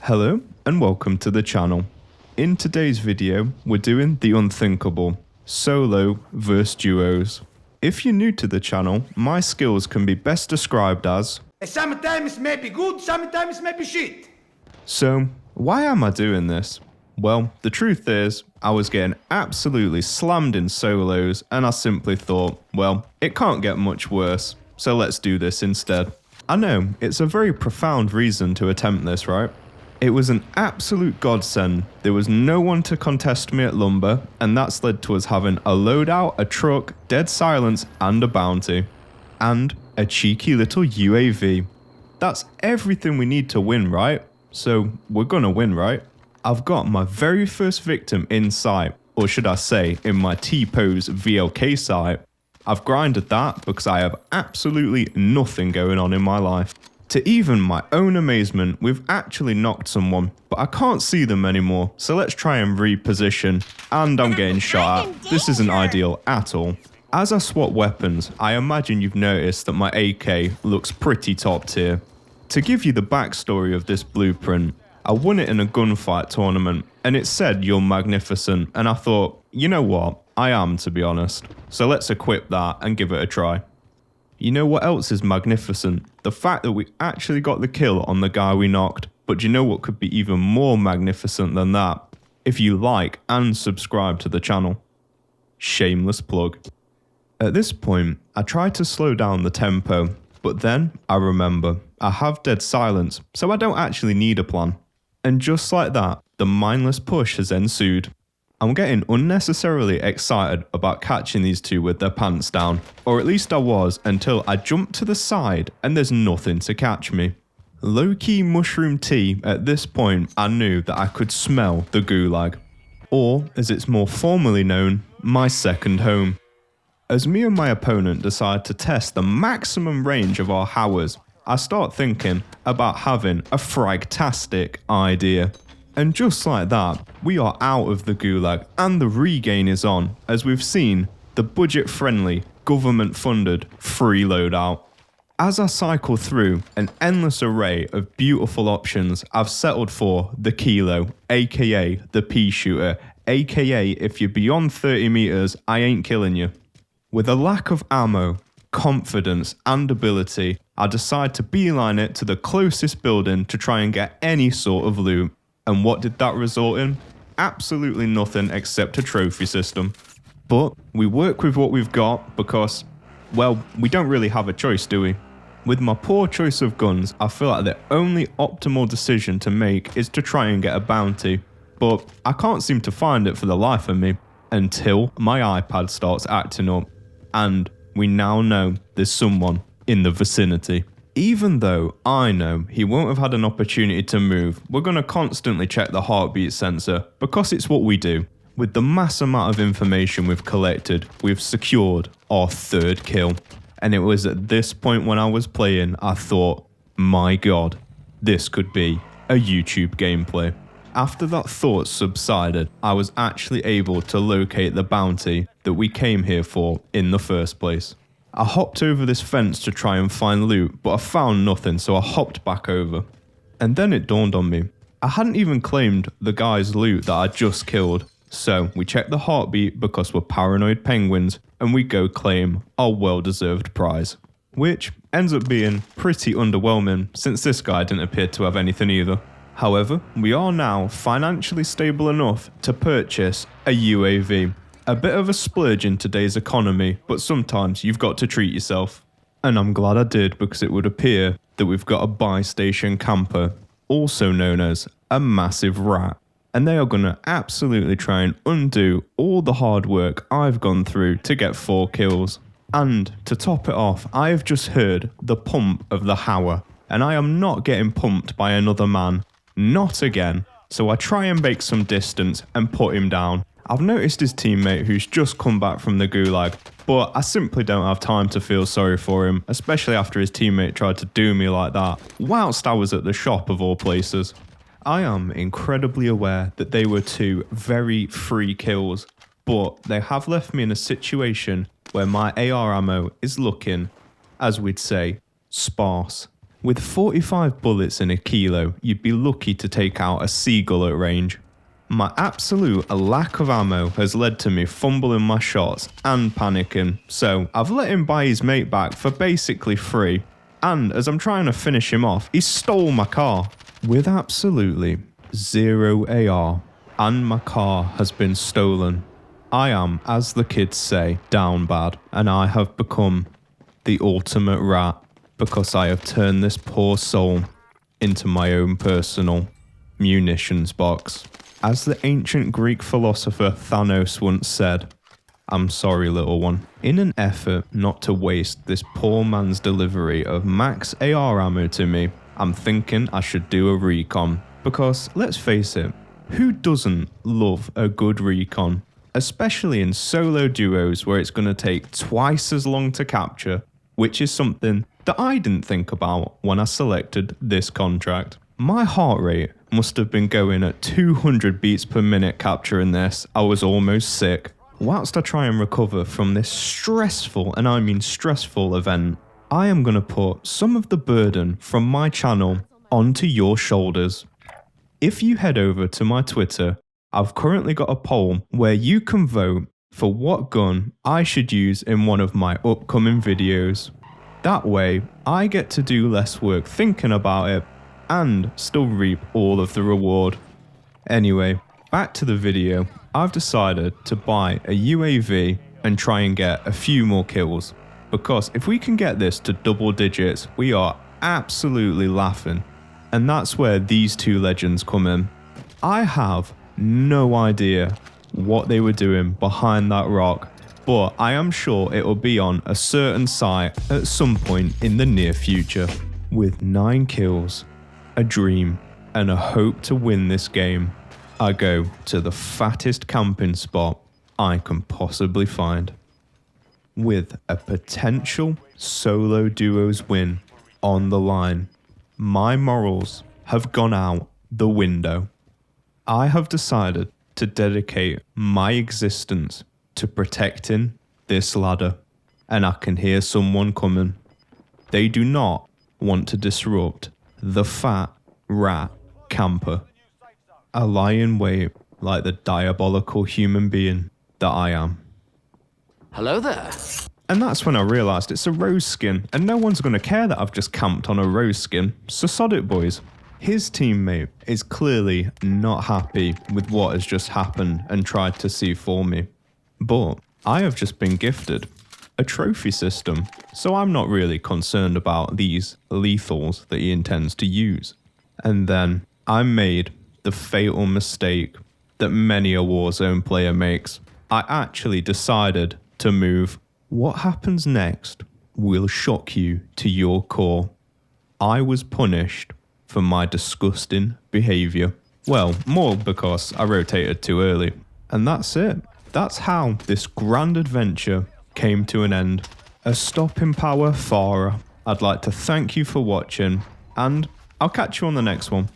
Hello and welcome to the channel. In today's video, we're doing the unthinkable, solo versus duos. If you're new to the channel, my skills can be best described as sometimes maybe good, sometimes maybe shit. So, why am I doing this? Well, the truth is, I was getting absolutely slammed in solos and I simply thought, well, it can't get much worse, so let's do this instead. I know, it's a very profound reason to attempt this, right? It was an absolute godsend. There was no one to contest me at lumber, and that's led to us having a loadout, a truck, dead silence, and a bounty. And a cheeky little UAV. That's everything we need to win, right? So we're gonna win, right? I've got my very first victim in sight, or should I say, in my T-pose VLK sight. I've grinded that because I have absolutely nothing going on in my life. To even my own amazement, we've actually knocked someone, but I can't see them anymore, so let's try and reposition. And I'm getting shot at. This isn't ideal at all. As I swap weapons, I imagine you've noticed that my AK looks pretty top tier. To give you the backstory of this blueprint, I won it in a gunfight tournament, and it said you're magnificent, and I thought, you know what, I am, to be honest. So let's equip that and give it a try. You know what else is magnificent? The fact that we actually got the kill on the guy we knocked. But do you know what could be even more magnificent than that? If you like and subscribe to the channel. Shameless plug. At this point, I tried to slow down the tempo, but then I remember I have dead silence, so I don't actually need a plan. And just like that, the mindless push has ensued. I'm getting unnecessarily excited about catching these two with their pants down, or at least I was until I jumped to the side and there's nothing to catch me. Low-key mushroom tea, at this point I knew that I could smell the Gulag, or as it's more formally known, my second home. As me and my opponent decide to test the maximum range of our howers, I start thinking about having a fragtastic idea. And just like that, we are out of the Gulag and the regain is on, as we've seen the budget-friendly, government-funded free loadout. As I cycle through an endless array of beautiful options, I've settled for the Kilo, aka the pea shooter, aka if you're beyond 30 meters, I ain't killing you. With a lack of ammo, confidence and ability, I decide to beeline it to the closest building to try and get any sort of loot. And what did that result in? Absolutely nothing except a trophy system. But we work with what we've got because, well, we don't really have a choice, do we? With my poor choice of guns, I feel like the only optimal decision to make is to try and get a bounty. But I can't seem to find it for the life of me until my iPad starts acting up. And we now know there's someone in the vicinity. Even though I know he won't have had an opportunity to move, we're going to constantly check the heartbeat sensor because it's what we do. With the mass amount of information we've collected, we've secured our third kill. And it was at this point when I was playing, I thought, my god, this could be a YouTube gameplay. After that thought subsided, I was actually able to locate the bounty that we came here for in the first place. I hopped over this fence to try and find loot, but I found nothing, so I hopped back over. And then it dawned on me, I hadn't even claimed the guy's loot that I just killed. So we check the heartbeat because we're paranoid penguins, and we go claim our well-deserved prize. Which ends up being pretty underwhelming, since this guy didn't appear to have anything either. However, we are now financially stable enough to purchase a UAV. A bit of a splurge in today's economy, but sometimes you've got to treat yourself. And I'm glad I did because it would appear that we've got a buy station camper, also known as a massive rat. And they are going to absolutely try and undo all the hard work I've gone through to get 4 kills. And to top it off, I have just heard the pump of the Hower, and I am not getting pumped by another man. Not again. So I try and make some distance and put him down. I've noticed his teammate who's just come back from the Gulag, but I simply don't have time to feel sorry for him, especially after his teammate tried to do me like that, whilst I was at the shop of all places. I am incredibly aware that they were 2 very free kills, but they have left me in a situation where my AR ammo is looking, as we'd say, sparse. With 45 bullets in a kilo, you'd be lucky to take out a seagull at range. My absolute lack of ammo has led to me fumbling my shots and panicking, so I've let him buy his mate back for basically free. And as I'm trying to finish him off, he stole my car with absolutely zero AR, and my car has been stolen. I am, as the kids say, down bad, and I have become the ultimate rat because I have turned this poor soul into my own personal munitions box. As the ancient Greek philosopher Thanos once said, I'm sorry, little one. In an effort not to waste this poor man's delivery of max AR ammo to me, I'm thinking I should do a recon. Because, let's face it, who doesn't love a good recon? Especially in solo duos where it's going to take twice as long to capture, which is something that I didn't think about when I selected this contract. My heart rate must have been going at 200 beats per minute capturing this. I was almost sick. Whilst I try and recover from this stressful, and I mean stressful event, I am going to put some of the burden from my channel onto your shoulders. If you head over to my Twitter, I've currently got a poll where you can vote for what gun I should use in one of my upcoming videos. That way, I get to do less work thinking about it and still reap all of the reward. Anyway, back to the video. I've decided to buy a UAV and try and get a few more kills, because if we can get this to double digits, we are absolutely laughing. And that's where these two legends come in. I have no idea what they were doing behind that rock, but I am sure it will be on a certain site at some point in the near future. With 9 kills, a dream, and a hope to win this game, I go to the fattest camping spot I can possibly find. With a potential solo duos win on the line, my morals have gone out the window. I have decided to dedicate my existence to protecting this ladder, and I can hear someone coming. They do not want to disrupt the fat rat camper. I lie in wait like the diabolical human being that I am. Hello there. And that's when I realised it's a rose skin, and no one's going to care that I've just camped on a rose skin, so sod it, boys. His teammate is clearly not happy with what has just happened and tried to C4 me. But I have just been gifted a trophy system, so I'm not really concerned about these lethals that he intends to use. And then I made the fatal mistake that many a Warzone player makes. I actually decided to move. What happens next will shock you to your core. I was punished for my disgusting behaviour. Well, more because I rotated too early. And that's it. That's how this grand adventure came to an end. A stop in power, Farah. I'd like to thank you for watching, and I'll catch you on the next one.